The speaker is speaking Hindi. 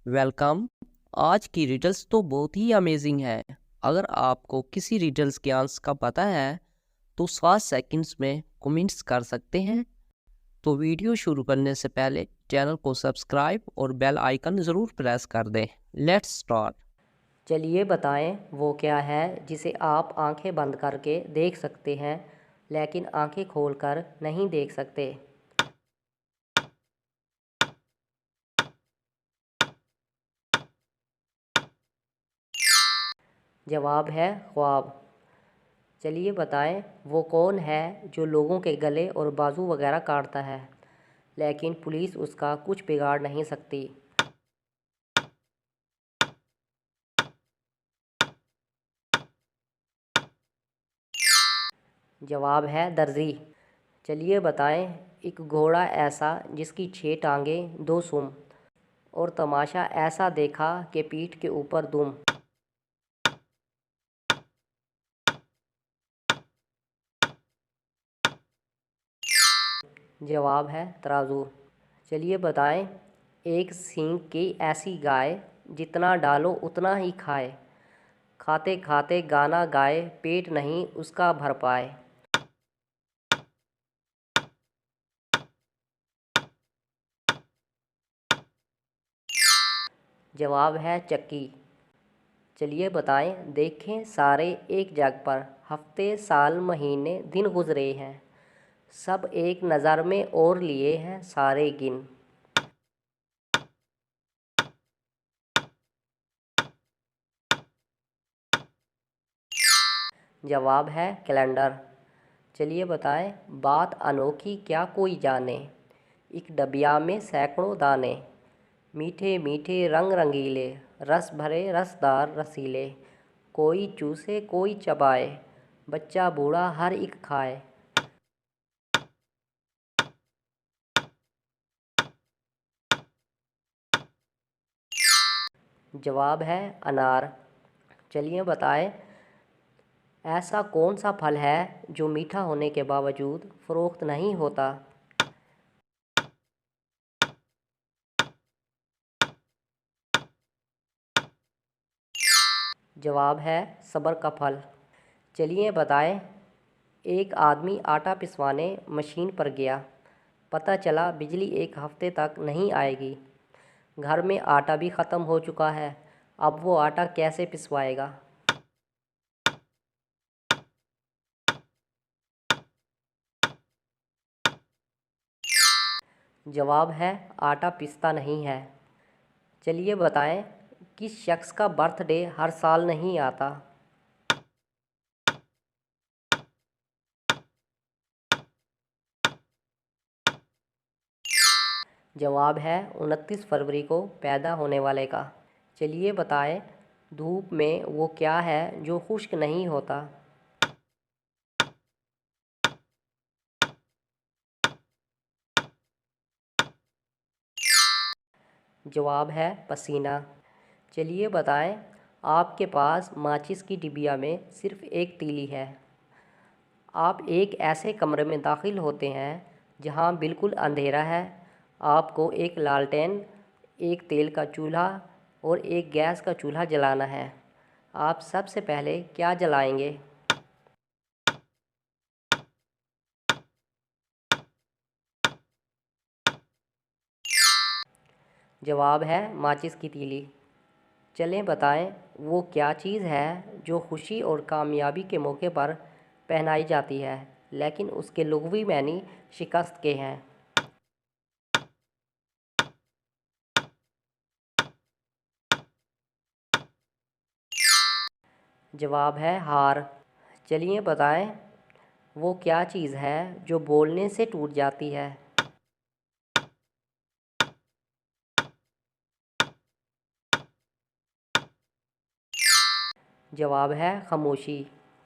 वेलकम। आज की रिडल्स तो बहुत ही अमेजिंग है। अगर आपको किसी रिडल्स के आंसर का पता है तो 7 सेकंड्स में कमेंट्स कर सकते हैं। तो वीडियो शुरू करने से पहले चैनल को सब्सक्राइब और बेल आइकन ज़रूर प्रेस कर दें। Let's start. चलिए बताएं वो क्या है जिसे आप आंखें बंद करके देख सकते हैं लेकिन आंखें खोलकर नहीं देख सकते। जवाब है ख्वाब। चलिए बताएं वो कौन है जो लोगों के गले और बाजू वगैरह काटता है लेकिन पुलिस उसका कुछ बिगाड़ नहीं सकती। जवाब है दर्जी। चलिए बताएं एक घोड़ा ऐसा जिसकी 6 टांगें 2 सुम और तमाशा ऐसा देखा कि पीठ के ऊपर दुम। जवाब है तराजू। चलिए बताएं एक सींग की ऐसी गाय जितना डालो उतना ही खाए, खाते खाते गाना गाए पेट नहीं उसका भर पाए। जवाब है चक्की। चलिए बताएं देखें सारे एक जग पर, हफ्ते साल महीने दिन गुजरे हैं, सब एक नज़र में और लिए हैं सारे गिन। जवाब है कैलेंडर। चलिए बताएं बात अनोखी क्या कोई जाने, एक डबिया में सैकड़ों दाने, मीठे मीठे रंग रंगीले, रस भरे रसदार रसीले, कोई चूसे कोई चबाए, बच्चा बूढ़ा हर एक खाए। जवाब है अनार। चलिए बताएं ऐसा कौन सा फल है जो मीठा होने के बावजूद फ़रोख्त नहीं होता। जवाब है सब्र का फल। चलिए बताएं एक आदमी आटा पिसवाने मशीन पर गया, पता चला बिजली एक हफ्ते तक नहीं आएगी, घर में आटा भी ख़त्म हो चुका है, अब वो आटा कैसे पिसवाएगा। जवाब है आटा पिसता नहीं है। चलिए बताएं किस शख्स का बर्थडे हर साल नहीं आता। जवाब है 29 फरवरी को पैदा होने वाले का। चलिए बताएं धूप में वो क्या है जो खुश्क नहीं होता। जवाब है पसीना। चलिए बताएं आपके पास माचिस की डिबिया में सिर्फ़ एक तीली है, आप एक ऐसे कमरे में दाखिल होते हैं जहां बिल्कुल अंधेरा है, आपको एक लालटेन, एक तेल का चूल्हा और एक गैस का चूल्हा जलाना है, आप सबसे पहले क्या जलाएंगे। जवाब है माचिस की तीली। चलें बताएं वो क्या चीज़ है जो खुशी और कामयाबी के मौके पर पहनाई जाती है लेकिन उसके लुग़वी मानी शिकस्त के हैं। जवाब है हार। चलिए बताएं वो क्या चीज़ है जो बोलने से टूट जाती है। जवाब है खामोशी।